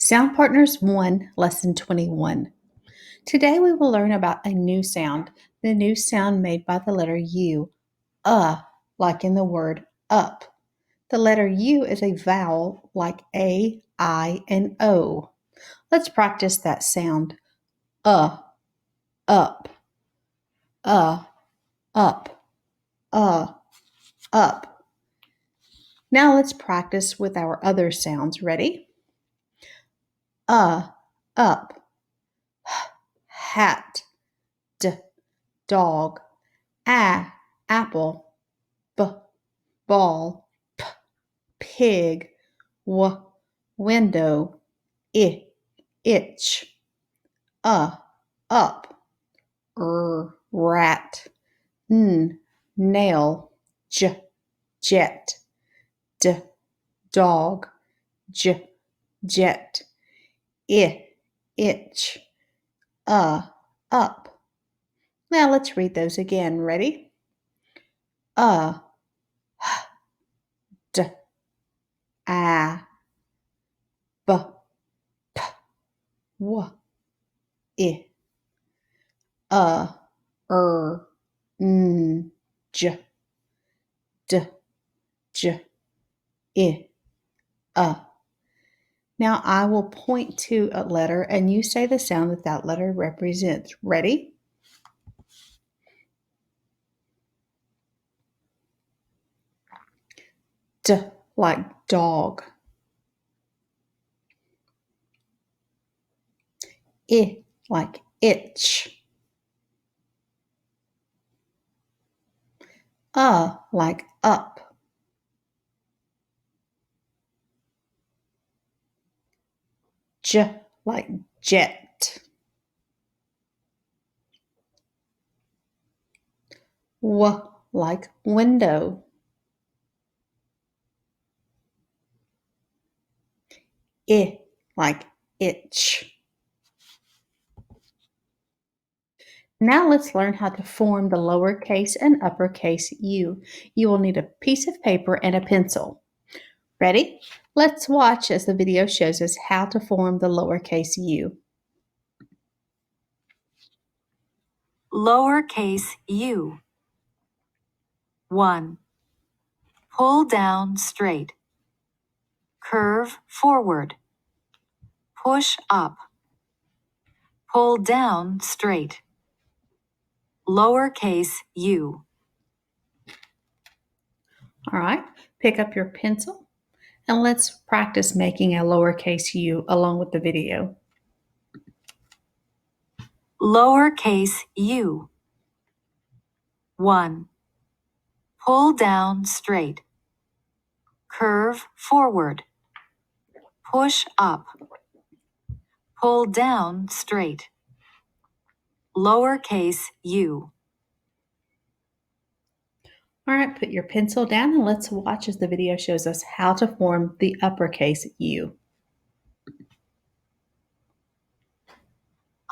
Sound Partners 1, Lesson 21. Today we will learn about a new sound, the new sound made by the letter U, like in the word up. The letter U is a vowel like A, I, and O. Let's practice that sound. Up, up, up, up. Now let's practice with our other sounds. Ready? Up, hat, dog, apple, ball, pig, window, itch, up, rat, nail, jet, dog, jet, itch, up. Now let's read those again. Ready? D, a, b, p, w, I, j, j, I, Now I will point to a letter and you say the sound that that letter represents. Ready? D, like dog. I, like itch. Like up. J, like jet. W, like window. I, like itch. Now let's learn how to form the lowercase and uppercase U. You will need a piece of paper and a pencil. Ready? Let's watch as the video shows us how to form the lowercase u. Lowercase u. 1. Pull down straight. Curve forward. Push up. Pull down straight. Lowercase u. All right, pick up your pencil and let's practice making a lowercase u along with the video. Lowercase u. 1. Pull down straight. Curve forward. Push up. Pull down straight. Lowercase u. All right, put your pencil down and let's watch as the video shows us how to form the uppercase u.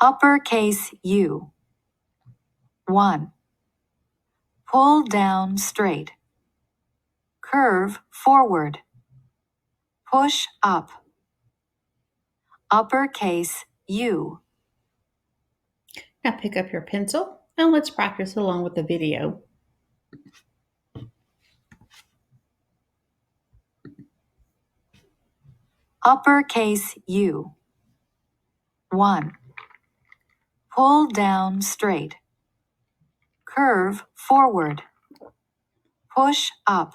Uppercase u. 1. Pull down straight. Curve forward. Push up. Uppercase u. Now pick up your pencil and let's practice along with the video. Uppercase u. 1. Pull down straight. Curve forward. Push up.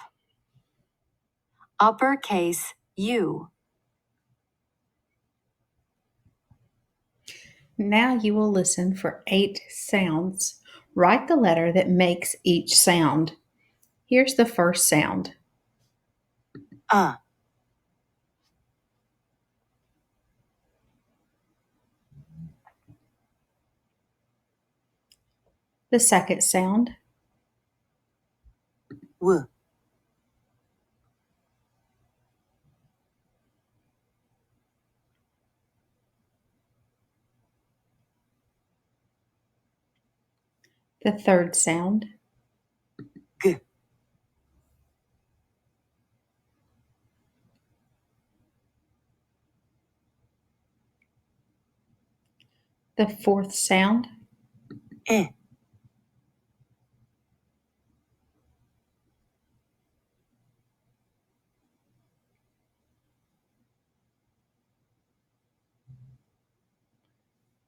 Uppercase u. Now you will listen for 8 sounds. Write the letter that makes each sound. Here's the first sound. The second sound. W. The third sound. G. The fourth sound, I.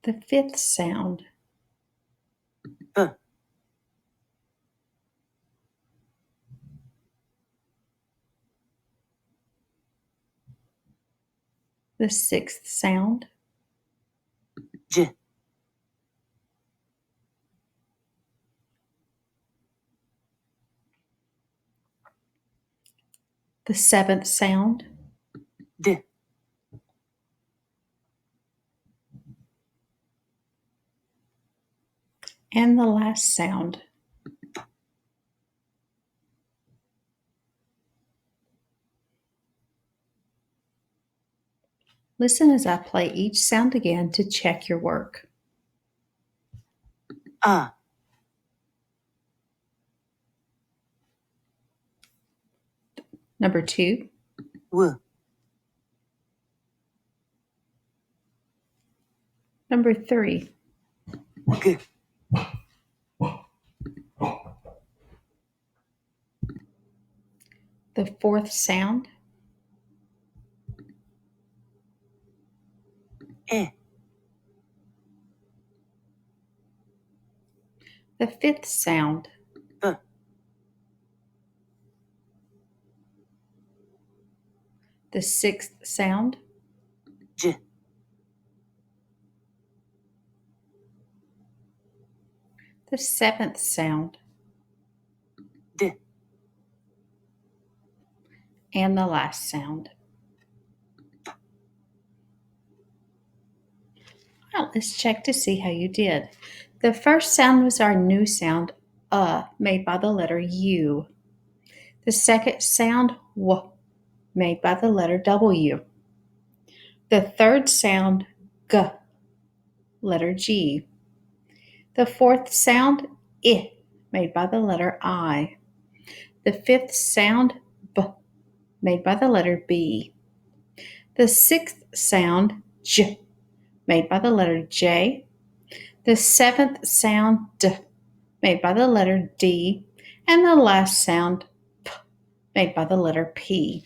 the fifth sound, B. the sixth sound, J. the seventh sound, D. and the last sound. Listen as I play each sound again to check your work. A. Number 2, W. number 3, G. the fourth sound, I. the fifth sound, B. the sixth sound, J. the seventh sound, D. and the last sound. Well, let's check to see how you did. The first sound was our new sound, made by the letter U. The second sound, W, made by the letter W. The third sound, G, letter G. The fourth sound, I, made by the letter I. The fifth sound, B, made by the letter B. The sixth sound, J, made by the letter J. The seventh sound, D, made by the letter D. And the last sound, P, made by the letter P.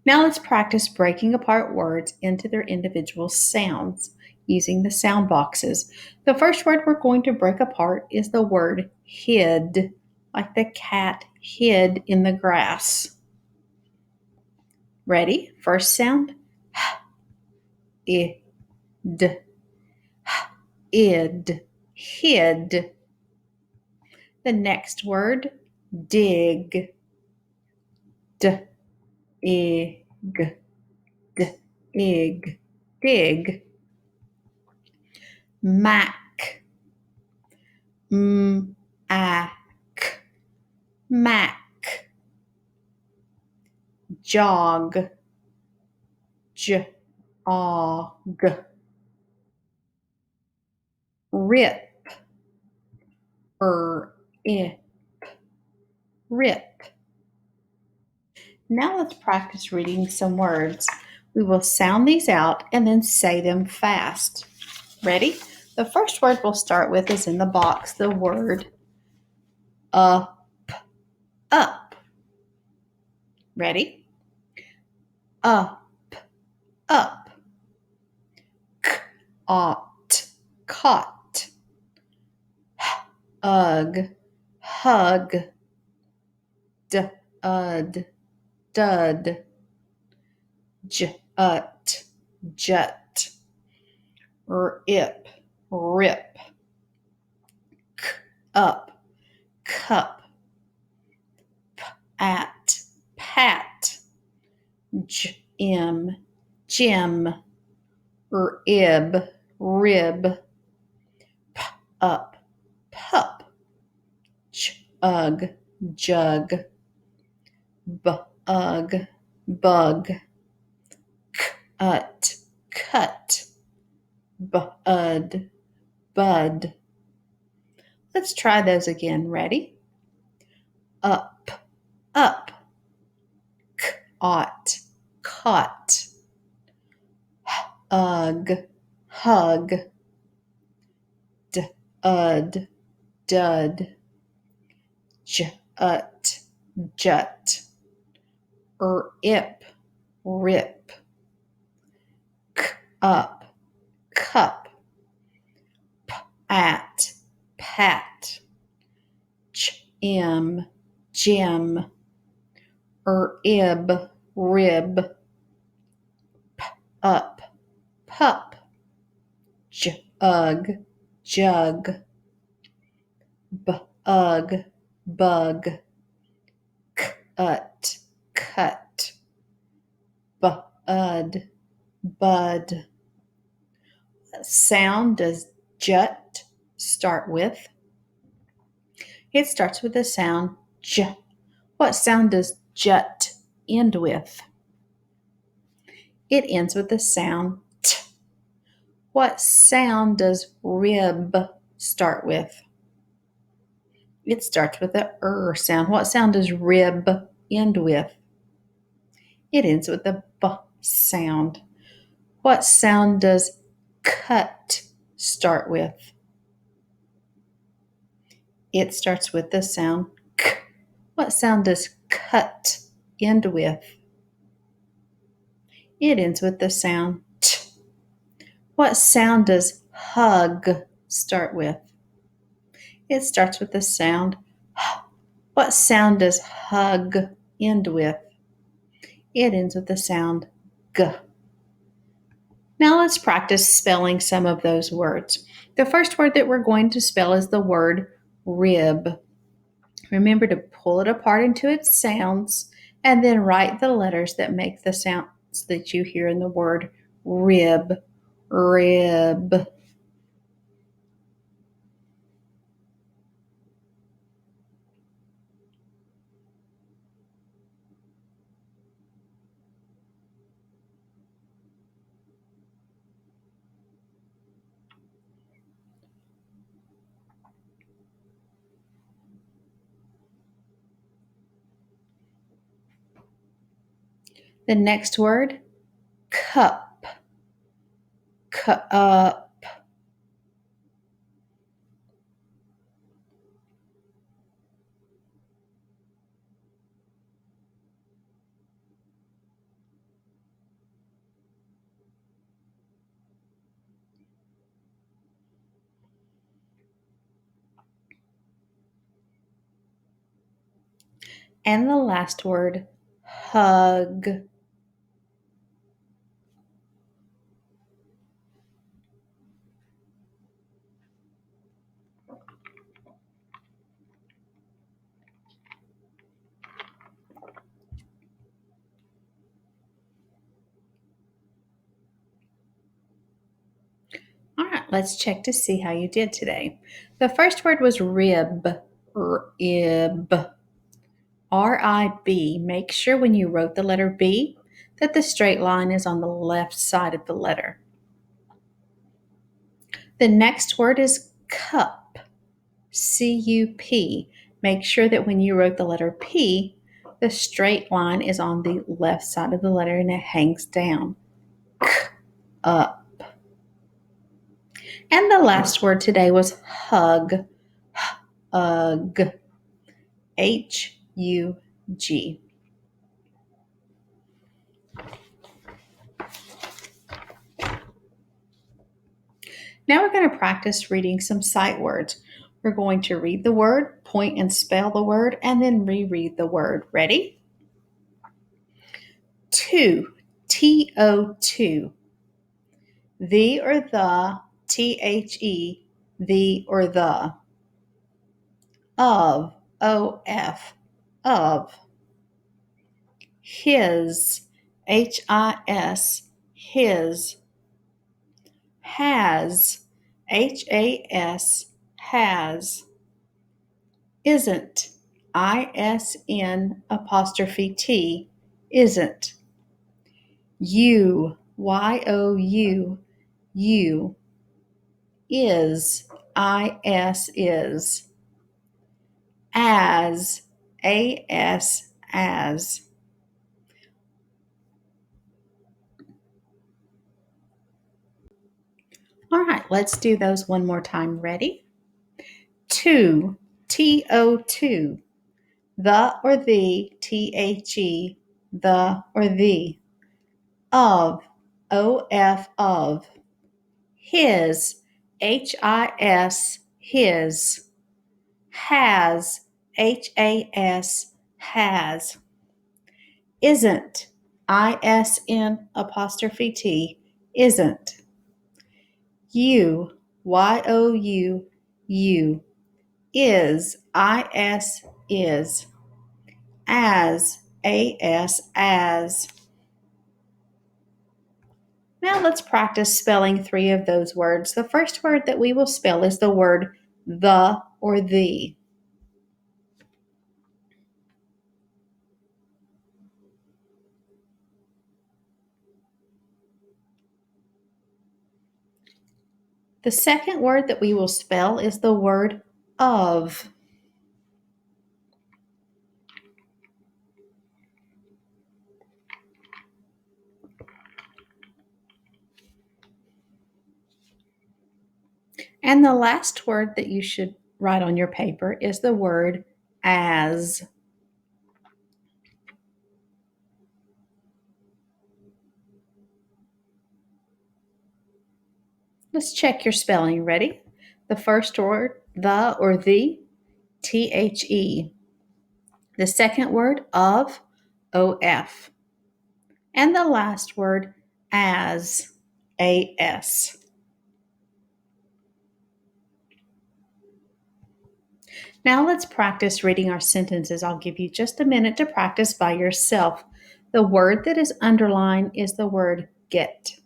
Now let's practice breaking apart words into their individual sounds using the sound boxes. The first word we're going to break apart is the word hid, like the cat hid in the grass. Ready? First sound, h, id, id, hid. The next word, dig, d, ig, d, ig, dig. Mac, ack, mac. Jog, og. Rip, ip, rip. Now let's practice reading some words. We will sound these out and then say them fast. Ready? The first word we'll start with is in the box, the word up, up. Ready? Up, up. Ought, caught. Ugh, hug. Dud, dud. Jut, jut. Rip, rip. Up, cup. At, pat. Jim, Jim. Rib, rib. Up, pup. Jug, jug. Bug, bug. Cut, cut. Bud, bud. Let's try those again. Ready? Up, up. Ought, caught. Ugh, hug, d-ud, dud, j-ut, jut, ip, rip, k-up, cup, p-at, pat, ch-im, jim, ib, rib, up, pup, jug, jug, bug, bug, cut, cut, bud, bud. What sound does jut start with? It starts with the sound j. What sound does jut end with? It ends with the sound t. What sound does rib start with? It starts with the sound. What sound does rib end with? It ends with the b sound. What sound does cut start with? It starts with the sound k. What sound does cut end with? It ends with the sound t. What sound does hug start with? It starts with the sound h. What sound does hug end with? It ends with the sound g. Now let's practice spelling some of those words. The first word that we're going to spell is the word rib. Remember to pull it apart into its sounds and then write the letters that make the sounds that you hear in the word rib. Rib. The next word, cup. Cup. And the last word, hug. All right, let's check to see how you did today. The first word was rib. Rib. R-I-B. Make sure when you wrote the letter B that the straight line is on the left side of the letter. The next word is cup. C-U-P. Make sure that when you wrote the letter P, the straight line is on the left side of the letter and it hangs down. Up. And the last word today was hug. Hug. H-U-G. Now we're going to practice reading some sight words. We're going to read the word, point and spell the word, and then reread the word. Ready? Two. T-O-2. The or the. T-H-E. The or the. Of. O-F. Of. His. H-I-S. His. Has. H-A-S. Has. Isn't. I-S-N apostrophe T. Isn't. You. Y-O-U. You. Is. I-S is. As. A-S as. All right, let's do those one more time. Ready? Two, T-O-2. The or the, T-H-E, the or the. Of, O-F of. His, H-I-S, his. Has, H-A-S, has. Isn't, I-S-N apostrophe T, isn't. You, Y-O-U, you. Is, I-S, is. As, A-S, as. Now let's practice spelling 3 of those words. The first word that we will spell is the word the or the. The second word that we will spell is the word of. And the last word that you should write on your paper is the word as. Let's check your spelling. Ready? The first word, the or the, T-H-E. The second word, of, O-F. And the last word, as, A-S. Now let's practice reading our sentences. I'll give you just a minute to practice by yourself. The word that is underlined is the word get.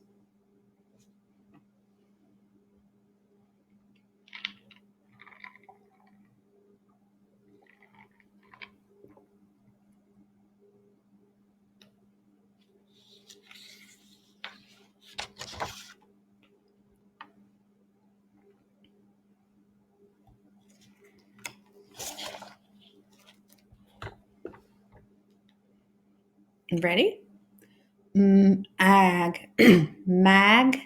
Ready? Ag, mag,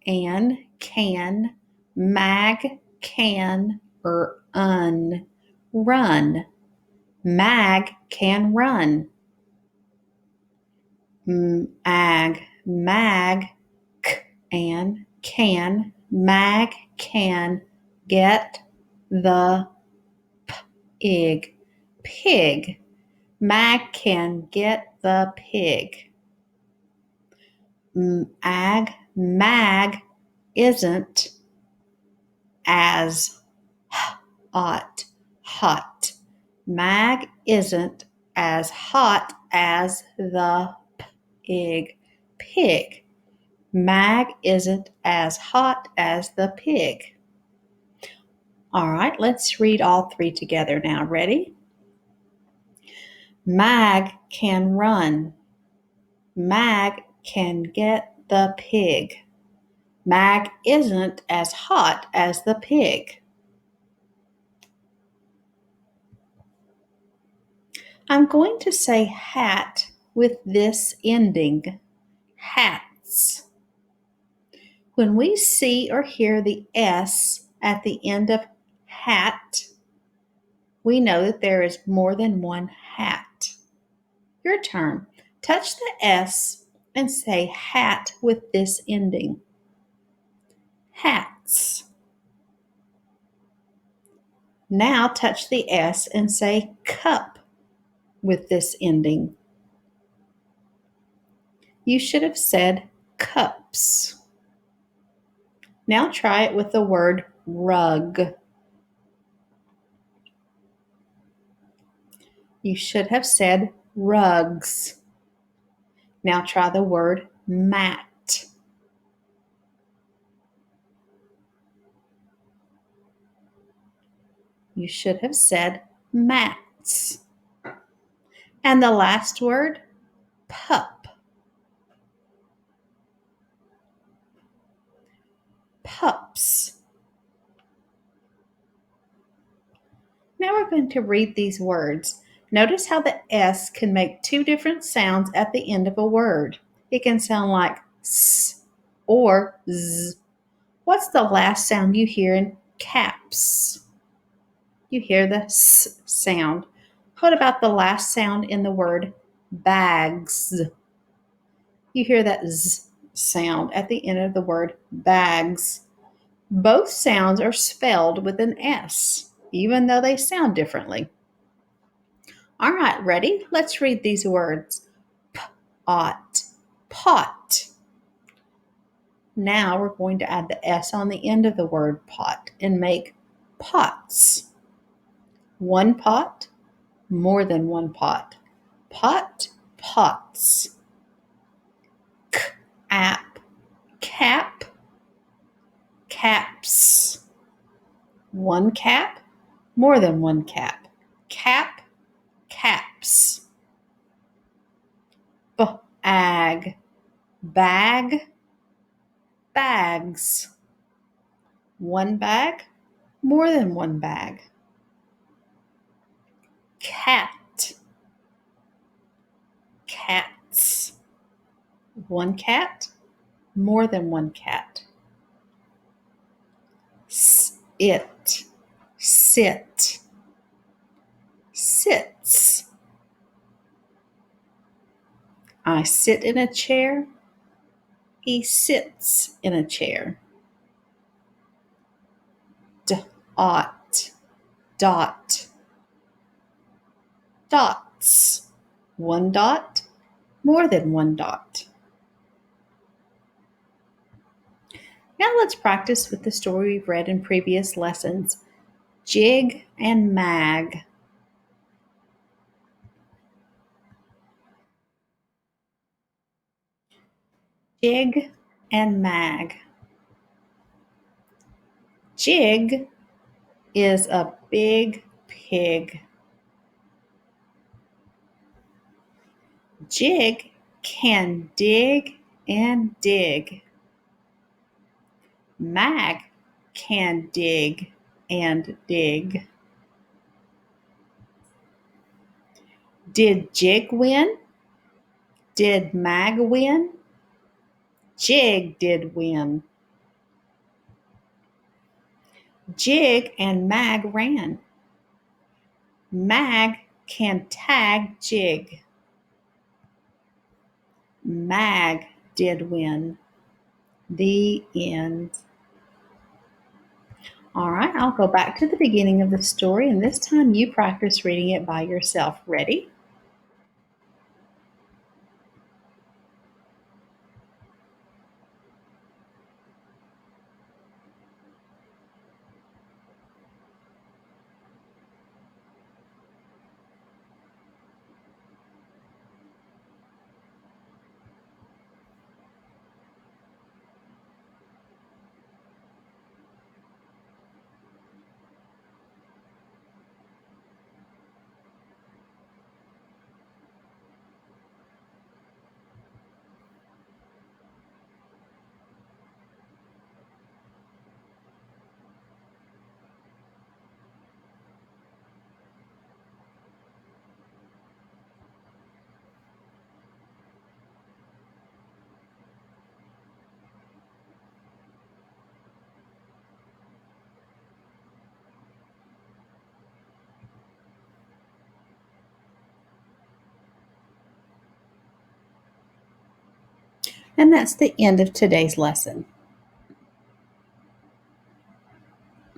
and can, mag, can, or run. Mag can run. Ag, mag, and can, mag can get the pig. Mag can get the pig. Mag isn't as hot. Mag isn't as hot as the pig. Mag isn't as hot as the pig. All right, let's read all 3 together now. Ready? Mag can run. Mag can get the pig. Mag isn't as hot as the pig. I'm going to say hat with this ending. Hats. When we see or hear the S at the end of hat, we know that there is more than one hat. Your turn. Touch the S and say hat with this ending. Hats. Now touch the S and say cup with this ending. You should have said cups. Now try it with the word rug. You should have said rugs. Now try the word mat. You should have said mats. And the last word, pup. Pups. Now we're going to read these words. Notice how the S can make 2 different sounds at the end of a word. It can sound like S or Z. What's the last sound you hear in caps? You hear the S sound. What about the last sound in the word bags? You hear that Z sound at the end of the word bags. Both sounds are spelled with an S, even though they sound differently. All right, ready? Let's read these words. Pot, pot. Now we're going to add the S on the end of the word pot and make pots. One pot, more than one pot. Pot, pots. App, cap, caps. One cap, more than one cap. Cap, caps. Ag, bag, bags. One bag, more than one bag. Cat, cats. One cat, more than one cat. It, sit, sits. I sit in a chair. He sits in a chair. Dot, dot, dots. One dot, more than one dot. Now let's practice with the story we've read in previous lessons, Jig and Mag. Jig and Mag. Jig is a big pig. Jig can dig and dig. Mag can dig and dig. Did Jig win? Did Mag win? Jig did win. Jig and Mag ran. Mag can tag Jig. Mag did win. The end. All right, I'll go back to the beginning of the story, and this time you practice reading it by yourself. Ready? And that's the end of today's lesson.